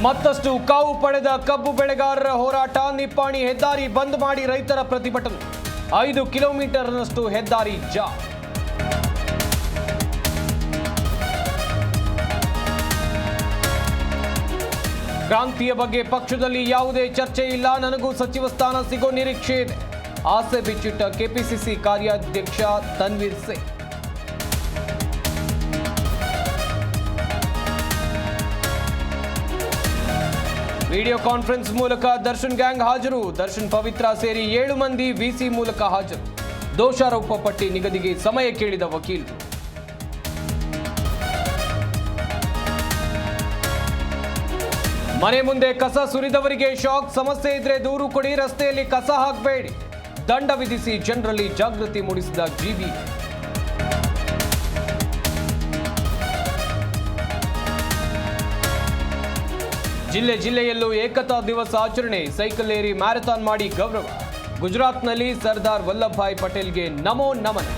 ಮತ್ತಷ್ಟು ಕಾವು ಪಡೆದ ಕಬ್ಬು ಬೆಳೆಗಾರರ ಹೋರಾಟ. ನಿಪ್ಪಾಣಿ ಹೆದ್ದಾರಿ ಬಂದ್ ಮಾಡಿ ರೈತರ ಪ್ರತಿಭಟನೆ. 5 ಕಿಲೋಮೀಟರ್ನಷ್ಟು ಹೆದ್ದಾರಿ ಜಾಮ್. ಕ್ರಾಂತಿಯ ಬಗ್ಗೆ ಪಕ್ಷದಲ್ಲಿ ಯಾವುದೇ ಚರ್ಚೆ ಇಲ್ಲ. ನನಗೂ ಸಚಿವ ಸ್ಥಾನ ಸಿಗೋ ನಿರೀಕ್ಷೆ ಇದೆ. ಆಸೆ ಬಿಚ್ಚಿಟ್ಟ ಕೆಪಿಸಿಸಿ ಕಾರ್ಯಾಧ್ಯಕ್ಷ ತನ್ವೀರ್ ಸೇಠ್. ವಿಡಿಯೋ ಕಾನ್ಫರೆನ್ಸ್ ಮೂಲಕ ದರ್ಶನ್ ಗ್ಯಾಂಗ್ ಹಾಜರು. ದರ್ಶನ್ ಪವಿತ್ರ ಸೇರಿ 7 ಮಂದಿ ವಿಸಿ ಮೂಲಕ ಹಾಜರು. ದೋಷಾರೋಪ ಪಟ್ಟಿ ನಿಗದಿಗೆ ಸಮಯ ಕೇಳಿದ ವಕೀಲರು. ಮನೆ ಮುಂದೆ ಕಸ ಸುರಿದವರಿಗೆ ಶಾಕ್. ಸಮಸ್ಯೆ ಇದ್ರೆ ದೂರು ಕೊಡಿ, ರಸ್ತೆಯಲ್ಲಿ ಕಸ ಹಾಕಬೇಡಿ. ದಂಡ ವಿಧಿಸಿ ಜನರಲ್ಲಿ ಜಾಗೃತಿ ಮೂಡಿಸಿದ ಜಿಬಿ. ಜಿಲ್ಲೆಯಲ್ಲೂ ಏಕತಾ ದಿವಸ ಆಚರಣೆ. ಸೈಕಲ್ ಏರಿ ಮ್ಯಾರಥಾನ್ ಮಾಡಿ ಗೌರವ. ಗುಜರಾತ್ನಲ್ಲಿ ಸರ್ದಾರ್ ವಲ್ಲಭಭಾಯ್ ಪಟೇಲ್ಗೆ ನಮೋ ನಮನ.